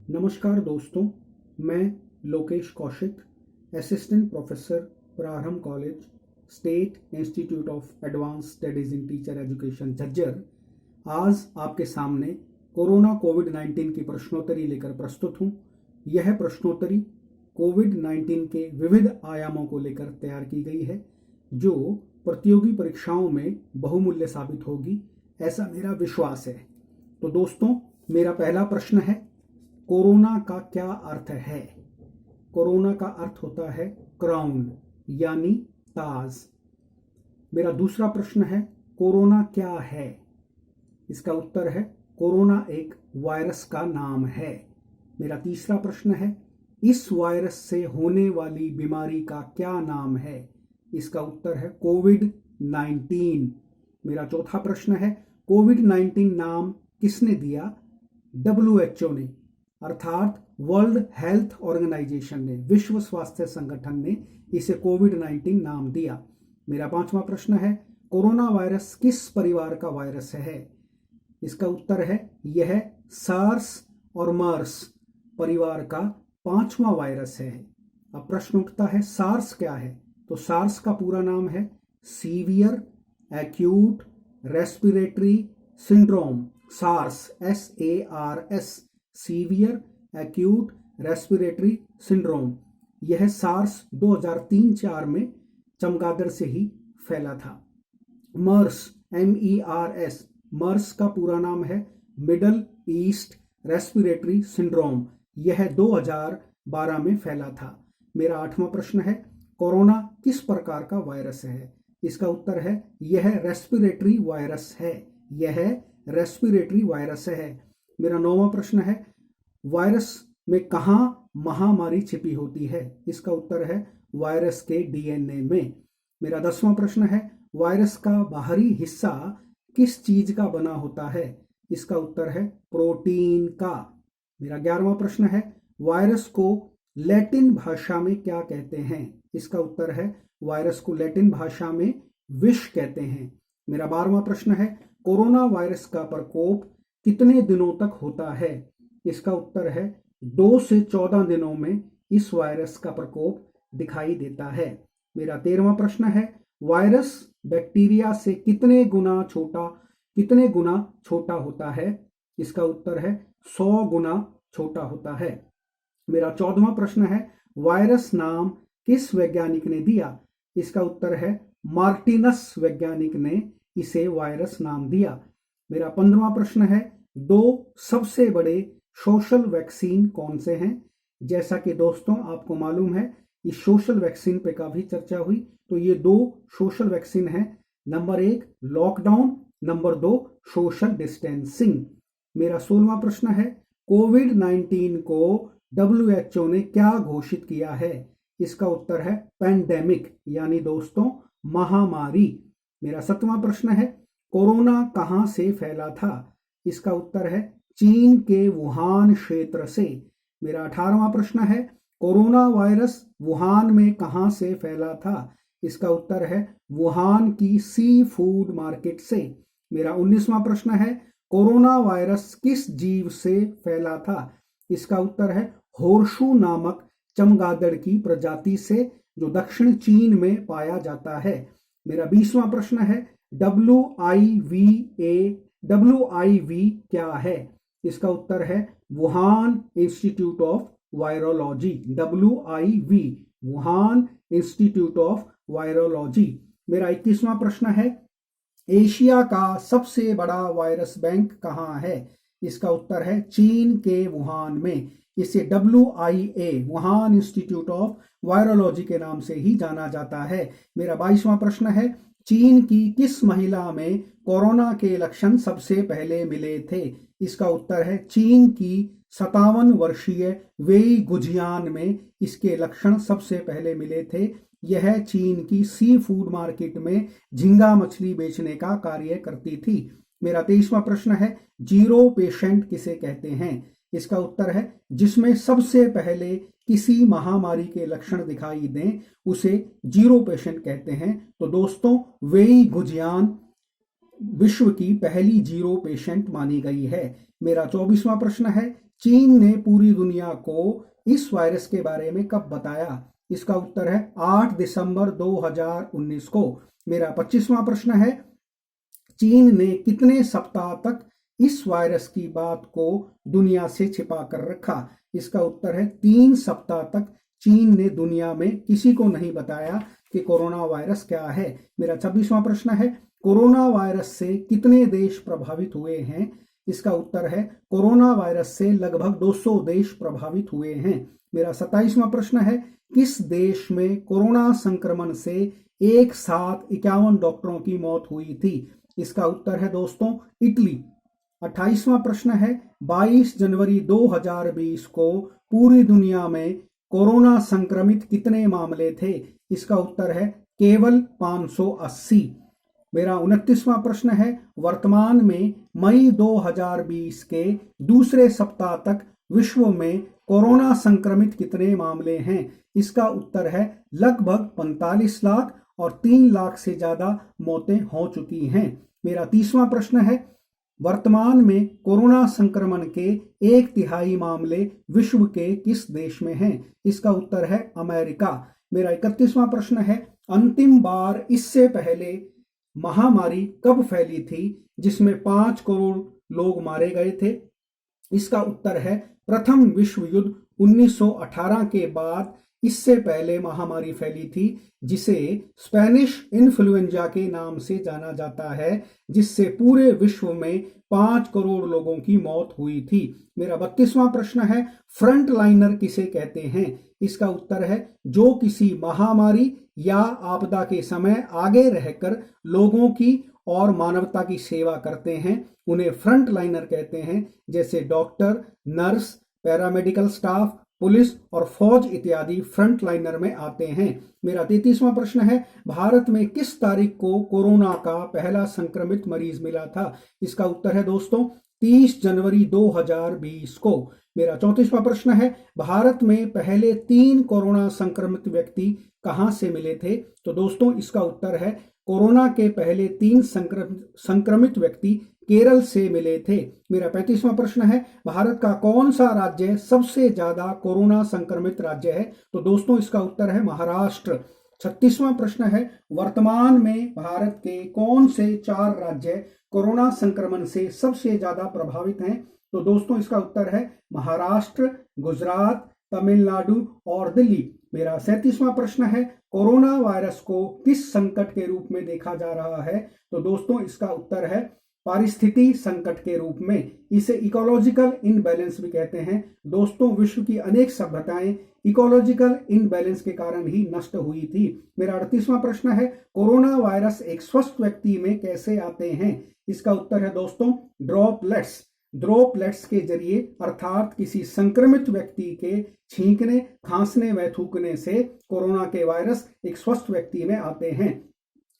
नमस्कार दोस्तों, मैं लोकेश कौशिक, असिस्टेंट प्रोफेसर, प्रारंभ college, state institute of advance studies in teacher education Jhajjar, आज आपके सामने कोरोना कोविड-19 की प्रश्नोत्तरी लेकर प्रस्तुत हूँ। यह प्रश्नोत्तरी कोविड-19 के विविध आयामों को लेकर तैयार की गई है, जो प्रतियोगी परीक्षाओं में बहुमूल्य साबित होगी, ऐसा मेरा विश्वास है। तो दोस्तों, मेरा पहला प्रश्न है, कोरोना का क्या अर्थ है? कोरोना का अर्थ होता है क्राउन यानी ताज। मेरा दूसरा प्रश्न है, कोरोना क्या है? इसका उत्तर है कोरोना एक वायरस का नाम है। मेरा तीसरा प्रश्न है, इस वायरस से होने वाली बीमारी का क्या नाम है? इसका उत्तर है कोविड-19। मेरा चौथा प्रश्न है, कोविड-19 नाम किसने दिया? WHO ने, अर्थात वर्ल्ड हेल्थ ऑर्गेनाइजेशन ने, विश्व स्वास्थ्य संगठन ने इसे कोविड-19 नाम दिया। मेरा पांचवा प्रश्न है, कोरोना वायरस किस परिवार का वायरस है? इसका उत्तर है यह सार्स और मर्स परिवार का पांचवा वायरस है। अब प्रश्न उठता है, सार्स क्या है? तो सार्स का पूरा नाम है severe acute respiratory syndrome. SARS, SARS, severe acute respiratory syndrome. यह सार्स 2003-4 में चमगादड़ से ही फैला था। मर्स, MERS, मर्स का पूरा नाम है मिडल ईस्ट रेस्पिरेटरी सिंड्रोम। यह 2012 में फैला था। मेरा आठवां प्रश्न है, कोरोना किस प्रकार का वायरस है? इसका उत्तर है यह रेस्पिरेटरी वायरस है। यह रेस्पिरेटरी वायरस है। मेरा नौवां प्रश्न है, वायरस में कहां महामारी छिपी होती है? इसका उत्तर है वायरस के DNA में। मेरा 10वां प्रश्न है, वायरस का बाहरी हिस्सा किस चीज का बना होता है? इसका उत्तर है प्रोटीन का। मेरा 11वां प्रश्न है, वायरस को लैटिन भाषा में क्या कहते हैं? इसका उत्तर है वायरस को लैटिन भाषा में विष कहते हैं। मेरा 12वां प्रश्न है, कोरोना वायरस का प्रकोप कितने दिनों तक होता है? इसका उत्तर है 2 से 14 दिनों में इस वायरस का प्रकोप दिखाई देता है। मेरा 13वां प्रश्न है, वायरस बैक्टीरिया से कितने गुना छोटा होता है? इसका उत्तर है 100 गुना छोटा होता है। मेरा 14वां प्रश्न है, वायरस नाम किस वैज्ञानिक ने दिया? इसका उत्तर है मार्टिनस वैज्ञानिक ने इसे वायरस नाम दिया। मेरा 15वां प्रश्न है, 2 सबसे बड़े सोशल वैक्सीन कौन से हैं? जैसा कि दोस्तों आपको मालूम है, इस सोशल वैक्सीन पे काफी चर्चा हुई, तो ये 2 सोशल वैक्सीन हैं। Number 1 lockdown, number 2 social distancing. मेरा 16वां प्रश्न है, कोविड-19 को WHO ने क्या घोषित किया है? इसका उत्तर है पैंडेमिक, यानी दोस्तों महामारी। मेरा 7वां प्रश्न है, कोरोना कहां से फैला था? इसका उत्तर है चीन के वुहान क्षेत्र से। मेरा 18वां प्रश्न है, कोरोना वायरस वुहान में कहां से फैला था? इसका उत्तर है वुहान की सी फूड मार्केट से। मेरा 19वां प्रश्न है, कोरोना वायरस किस जीव से फैला था? इसका उत्तर है होर्शू नामक चमगादड़ की प्रजाति से, जो दक्षिण चीन में पाया जाता है। मेरा 20वां प्रश्न है, WIV क्या है? इसका उत्तर है Wuhan institute of virology. WIV, Wuhan institute of virology. मेरा 21वां प्रश्न है, एशिया का सबसे बड़ा वायरस बैंक कहाँ है? इसका उत्तर है चीन के वुहान में। इसे WIA, Wuhan institute of virology के नाम से ही जाना जाता है। मेरा 22वां प्रश्न है, चीन की किस महिला में कोरोना के लक्षण सबसे पहले मिले थे? इसका उत्तर है चीन की 57 वर्षीय वेई गुजियान में इसके लक्षण सबसे पहले मिले थे। यह चीन की सी फूड मार्केट में झींगा मछली बेचने का कार्य करती थी। मेरा 23वां प्रश्न है, जीरो पेशेंट किसे कहते हैं? इसका उत्तर है जिसमें सबसे पहले किसी महामारी के लक्षण दिखाई दें उसे जीरो पेशेंट कहते हैं। तो दोस्तों, वेई गुजियान विश्व की पहली जीरो पेशेंट मानी गई है। मेरा 24वां प्रश्न है, चीन ने पूरी दुनिया को इस वायरस के बारे में कब बताया? इसका उत्तर है 8 दिसंबर 2019 को। मेरा 25वां प्रश्न है, चीन ने कितने सप्ताह तक इस वायरस की बात को दुनिया से छिपा कर रखा? इसका उत्तर है 3 सप्ताह तक चीन ने दुनिया में किसी को नहीं बताया कि कोरोना वायरस क्या है। मेरा 26वां प्रश्न है, कोरोना वायरस से कितने देश प्रभावित हुए हैं? इसका उत्तर है कोरोना वायरस से लगभग 200 देश प्रभावित हुए हैं। मेरा 27वां प्रश्न है, किस देश में कोरोना संक्रमण से एक साथ 51 डॉक्टरों की मौत हुई थी? इसका उत्तर है दोस्तों इटली। 28वां प्रश्न है, 22 जनवरी 2020 को पूरी दुनिया में कोरोना संक्रमित कितने मामले थे? इसका उत्तर है केवल 580। मेरा 29वां प्रश्न है, वर्तमान में मई 2020 के दूसरे सप्ताह तक विश्व में कोरोना संक्रमित कितने मामले हैं? इसका उत्तर है लगभग 45 लाख और 3 लाख से ज्यादा मौतें हो चुकी हैं। मेरा 30वां प्रश्न है, वर्तमान में कोरोना संक्रमण के 1/3 मामले विश्व के किस देश में हैं? इसका उत्तर है अमेरिका। मेरा 31वां प्रश्न है, अंतिम बार इससे पहले महामारी कब फैली थी जिसमें 5 करोड़ लोग मारे गए थे? इसका उत्तर है प्रथम विश्व युद्ध 1918 के बाद इससे पहले महामारी फैली थी जिसे स्पेनिश इन्फ्लुएंजा के नाम से जाना जाता है, जिससे पूरे विश्व में 5 करोड़ लोगों की मौत हुई थी। मेरा 32वां प्रश्न है, फ्रंट लाइनर किसे कहते हैं? इसका उत्तर है जो किसी महामारी या आपदा के समय आगे रहकर लोगों की और मानवता की सेवा करते हैं, उन्हें फ्रंट लाइनर कहते हैं। जैसे doctor, nurse, paramedical staff, police और फौज इत्यादि फ्रंट लाइनर में आते हैं। मेरा 33वां प्रश्न है, भारत में किस तारीख को कोरोना का पहला संक्रमित मरीज मिला था? इसका उत्तर है दोस्तों 30 जनवरी 2020 को। मेरा 34वां प्रश्न है, भारत में पहले 3 कोरोना संक्रमित व्यक्ति कहां से मिले थे? तो दोस्तों इसका उत्तर है कोरोना के पहले 3 संक्रमित व्यक्ति केरल से मिले थे। मेरा 35वां प्रश्न है, भारत का कौन सा राज्य सबसे ज्यादा कोरोना संक्रमित राज्य है? तो दोस्तों इसका उत्तर है महाराष्ट्र। 36वां प्रश्न है, वर्तमान में भारत के कौन से 4 राज्य कोरोना संक्रमण से सबसे ज्यादा प्रभावित हैं? तो दोस्तों इसका उत्तर है महाराष्ट्र, गुजरात, तमिलनाडु और दिल्ली। मेरा 37वां प्रश्न है, कोरोना वायरस को किस संकट के रूप में देखा जा रहा है? तो दोस्तों इसका उत्तर है पारिस्थितिकी संकट के रूप में। इसे इकोलॉजिकल इनबैलेंस भी कहते हैं। दोस्तों विश्व की अनेक सभ्यताएं इकोलॉजिकल इनबैलेंस के कारण ही नष्ट हुई थी। मेरा 38वां प्रश्न है, कोरोना वायरस एक स्वस्थ व्यक्ति में कैसे आते हैं? इसका उत्तर है दोस्तों ड्रॉपलेट्स के जरिए, अर्थात किसी संक्रमित व्यक्ति के छींकने, खांसने व थूकने से कोरोना के वायरस एक स्वस्थ व्यक्ति में आते हैं।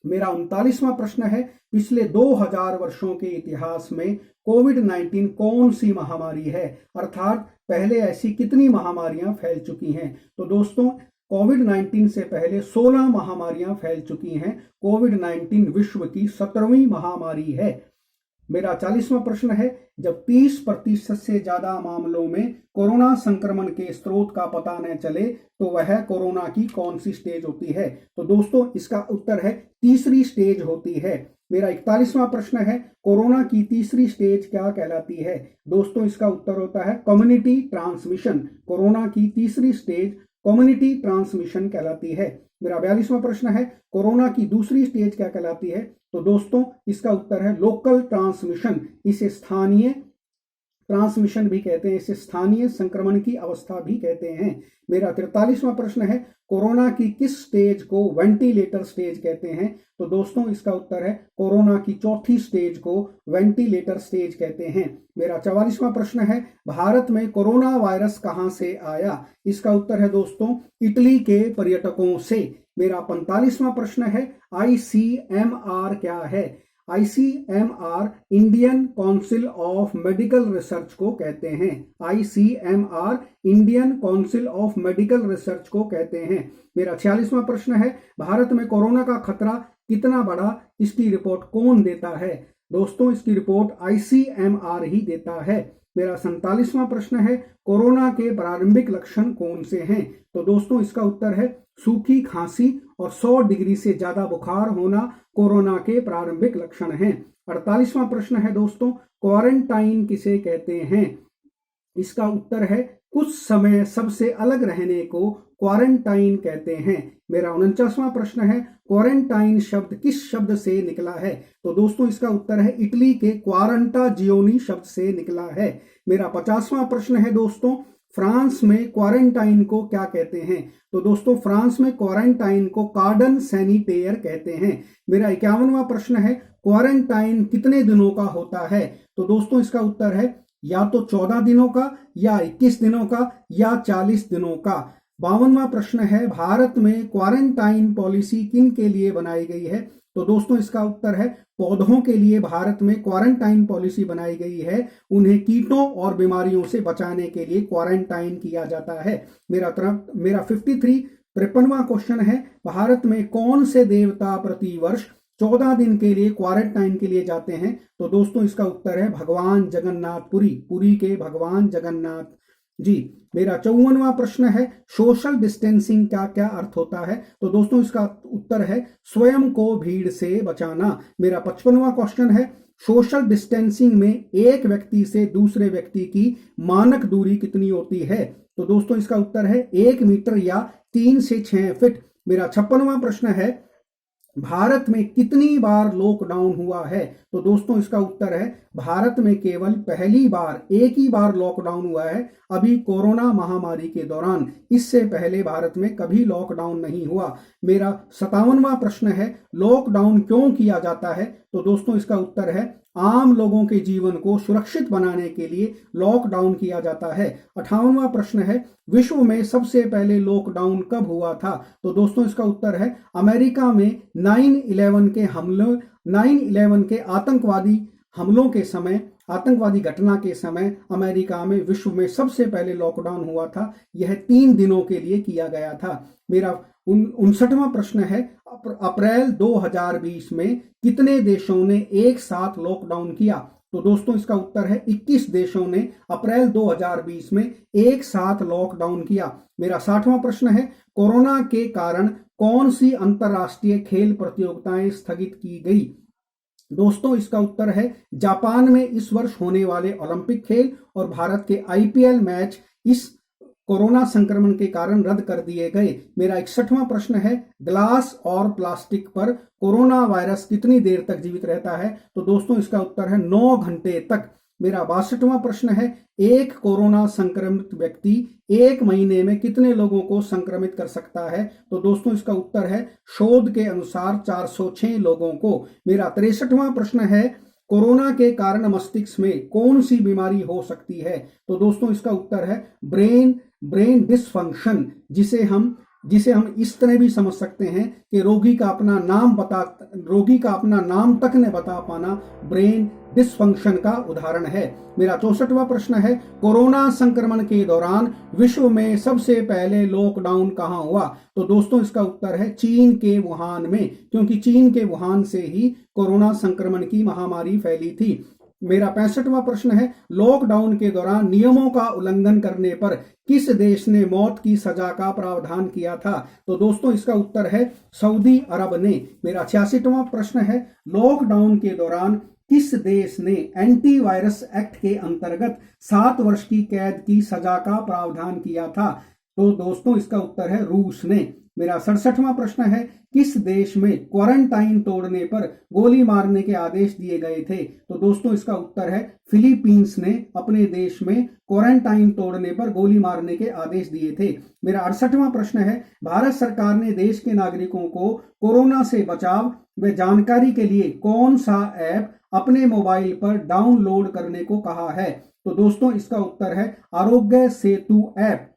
मेरा 39वां प्रश्न है, पिछले 2000 वर्षों के इतिहास में कोविड-19 कौन सी महामारी है? अर्थात पहले ऐसी कितनी महामारियां फैल चुकी हैं? तो दोस्तों कोविड-19 से पहले 16 महामारियां फैल चुकी हैं। कोविड-19 विश्व की 17वीं महामारी है। मेरा 40वां प्रश्न है, जब 30% से ज्यादा मामलों में कोरोना संक्रमण के स्रोत का पता न चले तो वह कोरोना की कौन सी स्टेज होती है? तो दोस्तों इसका उत्तर है तीसरी स्टेज होती है। मेरा 41वां प्रश्न है, कोरोना की तीसरी स्टेज क्या कहलाती है? दोस्तों इसका उत्तर होता है कम्युनिटी ट्रांसमिशन। कोरोना की तीसरी स्टेज कम्युनिटी ट्रांसमिशन कहलाती है। मेरा 42वां प्रश्न है, कोरोना की दूसरी स्टेज क्या कहलाती है? तो दोस्तों इसका उत्तर है लोकल ट्रांसमिशन। इसे स्थानीय ट्रांसमिशन भी कहते हैं, इसे स्थानीय संक्रमण की अवस्था भी कहते हैं। मेरा 43वां प्रश्न है, कोरोना की किस स्टेज को वेंटिलेटर स्टेज कहते हैं? तो दोस्तों इसका उत्तर है कोरोना की चौथी स्टेज को वेंटिलेटर स्टेज कहते हैं। मेरा 44वां प्रश्न है, भारत में कोरोना वायरस कहां से आया? इसका उत्तर है दोस्तों इटली के पर्यटकों से। मेरा 45वां प्रश्न है, ICMR क्या है? ICMR Indian council of medical research को कहते हैं। ICMR Indian council of medical research को कहते हैं। मेरा 46वां प्रश्न है, भारत में कोरोना का खतरा कितना बढ़ा, इसकी रिपोर्ट कौन देता है? दोस्तों इसकी रिपोर्ट ICMR ही देता है। मेरा 47वां प्रश्न है, कोरोना के प्रारंभिक लक्षण कौन से हैं? तो दोस्तों इसका उत्तर है सूखी खांसी और 100 डिग्री से ज्यादा बुखार होना कोरोना के प्रारंभिक लक्षण हैं। 48वां प्रश्न है दोस्तों, क्वारंटाइन किसे कहते हैं? इसका उत्तर है कुछ समय सबसे अलग रहने को क्वारंटाइन कहते हैं। मेरा 49वां प्रश्न है, क्वारंटाइन शब्द किस शब्द से निकला है? तो दोस्तों इसका उत्तर है इटली के क्वारंटा जियोनी शब्द से निकला है। मेरा 50वां प्रश्न है दोस्तों, फ्रांस में क्वारंटाइन को क्या कहते हैं? तो दोस्तों फ्रांस में क्वारंटाइन को कार्डन सैनिटेयर कहते हैं। मेरा 51वां प्रश्न है, क्वारंटाइन कितने दिनों का होता है? तो दोस्तों इसका उत्तर है या तो 14 दिनों का, या 21 दिनों का, या 40 दिनों का। 52वां प्रश्न है, भारत में क्वारंटाइन पॉलिसी किन के लिए बनाई गई है? तो दोस्तों इसका उत्तर है पौधों के लिए भारत में क्वारंटाइन पॉलिसी बनाई गई है। उन्हें कीटों और बीमारियों से बचाने के लिए क्वारंटाइन किया जाता है। मेरा 53वां क्वेश्चन है, भारत में कौन से देवता प्रतिवर्ष 14 दिन के लिए क्वारंटाइन के लिए जाते हैं? तो दोस्तों इसका उत्तर है भगवान जगन्नाथ, पुरी के भगवान जगन्नाथ जी। मेरा 54वां प्रश्न है, सोशल डिस्टेंसिंग का क्या अर्थ होता है? तो दोस्तों इसका उत्तर है स्वयं को भीड़ से बचाना। मेरा 55वां क्वेश्चन है, सोशल डिस्टेंसिंग में एक व्यक्ति से दूसरे व्यक्ति की मानक दूरी कितनी होती है? तो दोस्तों इसका उत्तर है 1 मीटर या 3 से 6 फीट। मेरा 56वां प्रश्न है, भारत में कितनी बार लॉकडाउन हुआ है? तो दोस्तों इसका उत्तर है भारत में केवल पहली बार, एक ही बार लॉकडाउन हुआ है, अभी कोरोना महामारी के दौरान। इससे पहले भारत में कभी लॉकडाउन नहीं हुआ। मेरा 57वां प्रश्न है, लॉकडाउन क्यों किया जाता है? तो दोस्तों इसका उत्तर है आम लोगों के जीवन को सुरक्षित बनाने के लिए लॉकडाउन किया जाता है। 58वां प्रश्न है, विश्व में सबसे पहले लॉकडाउन कब हुआ था? तो दोस्तों इसका उत्तर है अमेरिका में 9/11 के आतंकवादी हमलों के समय, आतंकवादी घटना के समय अमेरिका में विश्व में सबसे पहले लॉकडाउन हुआ था। यह 3 दिनों के लिए किया गया था। मेरा 59वां प्रश्न है, अप्रैल 2020 में कितने देशों ने एक साथ लॉकडाउन किया? तो दोस्तों इसका उत्तर है 21 देशों ने अप्रैल 2020 में एक साथ लॉकडाउन किया। मेरा 60वां प्रश्न है, कोरोना के कारण कौन सी अंतरराष्ट्रीय खेल प्रतियोगिताएं स्थगित की गई? दोस्तों इसका उत्तर है जापान में इस वर्ष होने वाले ओलंपिक खेल और भारत के आईपीएल मैच इस कोरोना संक्रमण के कारण रद्द कर दिए गए। मेरा 61वां प्रश्न है, ग्लास और प्लास्टिक पर कोरोना वायरस कितनी देर तक जीवित रहता है? तो दोस्तों इसका उत्तर है 9 घंटे तक। मेरा 62वां प्रश्न है, एक कोरोना संक्रमित व्यक्ति 1 महीने में कितने लोगों को संक्रमित कर सकता है? तो दोस्तों इसका उत्तर है शोध के अनुसार 406 लोगों को। मेरा 63वां प्रश्न है, कोरोना के कारण मस्तिष्क में कौन सी बीमारी हो सकती है? तो दोस्तों इसका उत्तर है ब्रेन डिसफंक्शन, जिसे हम इस तरह भी समझ सकते हैं कि रोगी का अपना नाम तक न बता पाना ब्रेन डिसफंक्शन का उदाहरण है। मेरा 64वां प्रश्न है, कोरोना संक्रमण के दौरान विश्व में सबसे पहले लॉकडाउन कहां हुआ? तो दोस्तों इसका उत्तर है चीन के वुहान में, क्योंकि चीन के वुहान से ही कोरोना संक्रमण की महामारी फैली थी। मेरा 65वां प्रश्न है, लॉकडाउन के दौरान नियमों का उल्लंघन करने पर किस देश ने मौत की सजा का प्रावधान किया था? तो दोस्तों इसका उत्तर है सऊदी अरब ने। मेरा 66वां प्रश्न है, लॉकडाउन के दौरान किस देश ने एंटीवायरस एक्ट के अंतर्गत 7 वर्ष की कैद की सजा का प्रावधान किया था? तो दोस्तों इसका उत्तर है रूस ने। मेरा 67वां प्रश्न है, किस देश में क्वारंटाइन तोड़ने पर गोली मारने के आदेश दिए गए थे? तो दोस्तों इसका उत्तर है फिलीपींस ने अपने देश में क्वारंटाइन तोड़ने पर गोली मारने के आदेश दिए थे। मेरा 68वां प्रश्न है, भारत सरकार ने देश के नागरिकों को कोरोना से बचाव व जानकारी के लिए कौन सा ऐप अपने मोबाइल पर डाउनलोड करने को कहा है? तो दोस्तों इसका उत्तर है आरोग्य सेतु ऐप।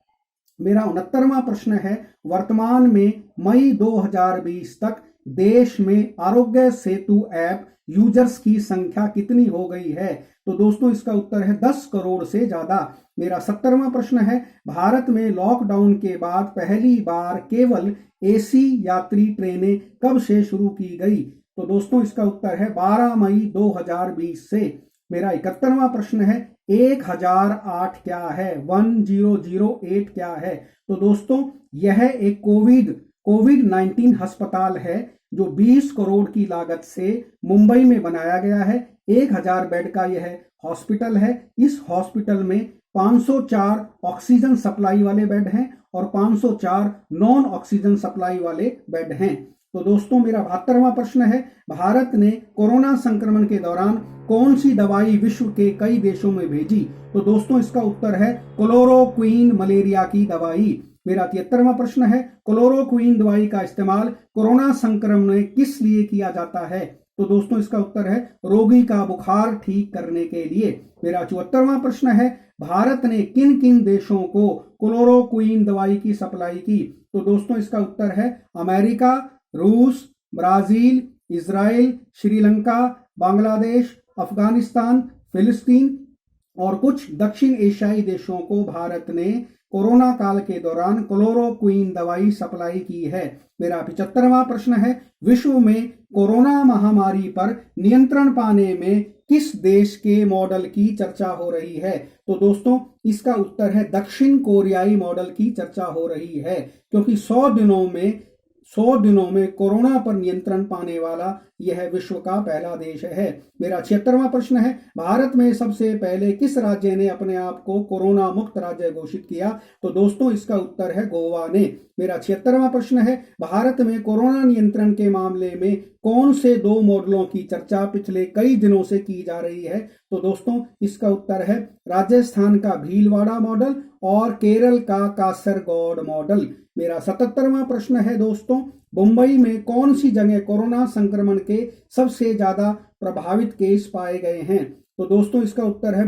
मेरा 69वां प्रश्न है, वर्तमान में मई 2020 तक देश में आरोग्य सेतु ऐप यूजर्स की संख्या कितनी हो गई है? तो दोस्तों इसका उत्तर है 10 करोड़ से ज्यादा। मेरा 70वां प्रश्न है, भारत में लॉकडाउन के बाद पहली बार केवल एसी यात्री ट्रेनें कब से शुरू की गई? तो दोस्तों इसका उत्तर है 12 मई 2020 से। मेरा 71वां प्रश्न है 1008 क्या है, 1008 क्या है। तो दोस्तों यह एक कोविड 19 अस्पताल है जो 20 करोड़ की लागत से मुंबई में बनाया गया है। 1000 बेड का यह हॉस्पिटल है। इस हॉस्पिटल में 504 ऑक्सीजन सप्लाई वाले बेड हैं और 504 नॉन ऑक्सीजन सप्लाई वाले बेड हैं। तो दोस्तों मेरा 72वां प्रश्न है भारत ने कोरोना संक्रमण के दौरान कौन सी दवाई विश्व के कई देशों में भेजी। तो दोस्तों इसका उत्तर है क्लोरोक्वीन मलेरिया की दवाई। मेरा 73वां प्रश्न है क्लोरोक्वीन दवाई का इस्तेमाल कोरोना संक्रमण में किस लिए किया जाता है। तो दोस्तों इसका उत्तर है रोगी का बुखार ठीक करने के लिए। मेरा 74वां प्रश्न है भारत ने किन किन देशों को क्लोरोक्वीन दवाई की सप्लाई की। तो दोस्तों इसका उत्तर है अमेरिका, रूस, ब्राजील, इजराइल, श्रीलंका, बांग्लादेश, अफगानिस्तान, फिलिस्तीन और कुछ दक्षिण एशियाई देशों को भारत ने कोरोना काल के दौरान क्लोरोक्वीन दवाई सप्लाई की है। मेरा 75वां प्रश्न है विश्व में कोरोना महामारी पर नियंत्रण पाने में किस देश के मॉडल की चर्चा हो रही है। तो दोस्तों इसका उत्तर है दक्षिण कोरियाई मॉडल की चर्चा हो रही है, क्योंकि 100 दिनों में कोरोना पर नियंत्रण पाने वाला यह विश्व का पहला देश है। मेरा 76वां प्रश्न है भारत में सबसे पहले किस राज्य ने अपने आप को कोरोना मुक्त राज्य घोषित किया। तो दोस्तों इसका उत्तर है गोवा ने। मेरा 76वां प्रश्न है भारत में कोरोना नियंत्रण के मामले में कौन से 2 मॉडलों की चर्चा पिछले कई दिनों से की जा रही है। तो दोस्तों इसका उत्तर है राजस्थान का भीलवाड़ा मॉडल और केरल का कासरगोड मॉडल। मेरा 77वां प्रश्न है दोस्तों मुंबई में कौन सी जगह कोरोना संक्रमण के सबसे ज्यादा प्रभावित केस पाए गए हैं। तो दोस्तों इसका उत्तर है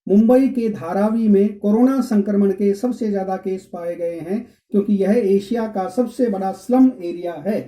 मुंबई के धारावी में कोरोना संक्रमण के सबसे ज्यादा केस पाए गए हैं, क्योंकि यह एशिया का सबसे बड़ा स्लम एरिया है।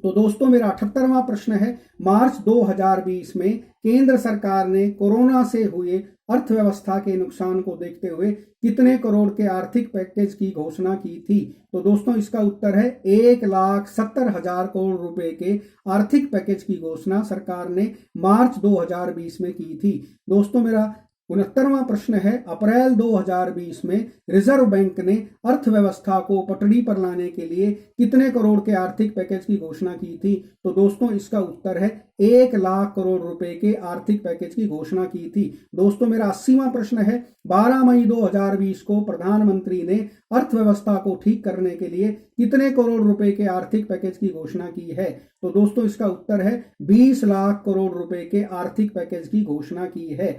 तो दोस्तों मेरा 78वां प्रश्न है मार्च 2020 में केंद्र सरकार ने कोरोना से हुए अर्थव्यवस्था के नुकसान को देखते हुए कितने करोड़ के आर्थिक पैकेज की घोषणा की थी। तो दोस्तों इसका उत्तर है 1,70,000 करोड़ रुपए के आर्थिक पैकेज की घोषणा सरकार ने मार्च 2020 में की थी। दोस्तों मेरा 69वां प्रश्न है अप्रैल 2020 में रिजर्व बैंक ने अर्थव्यवस्था को पटरी पर लाने के लिए कितने करोड़ के आर्थिक पैकेज की घोषणा की थी। तो दोस्तों इसका उत्तर है 1 लाख करोड़ रुपए के आर्थिक पैकेज की घोषणा की थी। दोस्तों मेरा 80वां प्रश्न है 12 मई 2020 को प्रधानमंत्री ने अर्थव्यवस्था को ठीक करने के लिए कितने करोड़ रुपए के आर्थिक पैकेज की घोषणा की है। तो दोस्तों इसका उत्तर है 20 लाख करोड़ रुपए के आर्थिक पैकेज की घोषणा की है।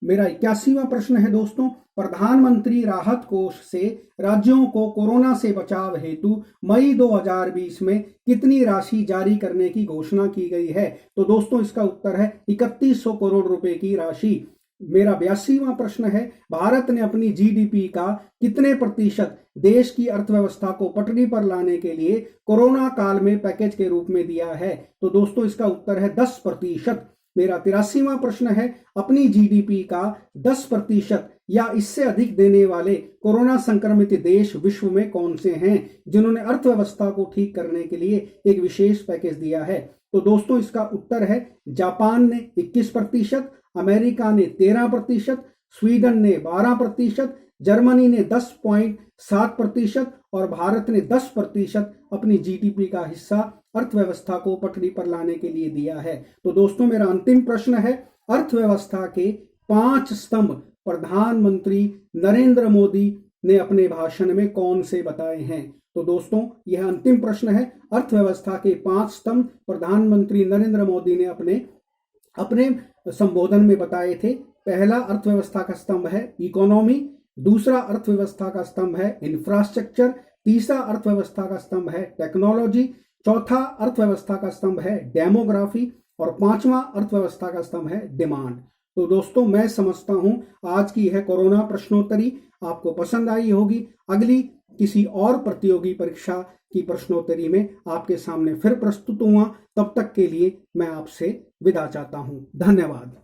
मेरा 81वां प्रश्न है दोस्तों प्रधानमंत्री राहत कोष से राज्यों को कोरोना से बचाव हेतु मई 2020 में कितनी राशि जारी करने की घोषणा की गई है। तो दोस्तों इसका उत्तर है 3100 करोड़ रुपए की राशि। मेरा 82वां प्रश्न है भारत ने अपनी जीडीपी का कितने प्रतिशत देश की अर्थव्यवस्था को पटरी पर लाने के लिए कोरोना काल में पैकेज के रूप में दिया है। तो दोस्तों इसका उत्तर है 10%। मेरा 83वां प्रश्न है अपनी जीडीपी का 10% या इससे अधिक देने वाले कोरोना संक्रमित देश विश्व में कौन से हैं जिन्होंने अर्थव्यवस्था को ठीक करने के लिए एक विशेष पैकेज दिया है। तो दोस्तों इसका उत्तर है जापान ने 21%, अमेरिका ने 13%, स्वीडन ने 12%, जर्मनी ने 10.7% और भारत ने 10% अपनी जीडीपी का हिस्सा अर्थव्यवस्था को पटरी पर लाने के लिए दिया है। तो दोस्तों मेरा अंतिम प्रश्न है अर्थव्यवस्था के 5 स्तंभ प्रधानमंत्री नरेंद्र मोदी ने अपने भाषण में कौन से बताए हैं। तो दोस्तों यह अंतिम प्रश्न है अर्थव्यवस्था के 5 स्तंभ प्रधानमंत्री नरेंद्र मोदी ने अपने संबोधन में बताए थे। पहला अर्थव्यवस्था का स्तंभ है इकोनॉमी, दूसरा अर्थव्यवस्था का स्तंभ है इंफ्रास्ट्रक्चर, तीसरा अर्थव्यवस्था का स्तंभ है टेक्नोलॉजी, चौथा अर्थव्यवस्था का स्तंभ है डेमोग्राफी और पांचवा अर्थव्यवस्था का स्तंभ है डिमांड। तो दोस्तों मैं समझता हूं आज की यह कोरोना प्रश्नोत्तरी आपको पसंद आई होगी। अगली किसी और प्रतियोगी परीक्षा की प्रश्नोत्तरी में आपके सामने फिर प्रस्तुत हुआ। तब तक के लिए मैं आपसे विदा चाहता हूं। धन्यवाद।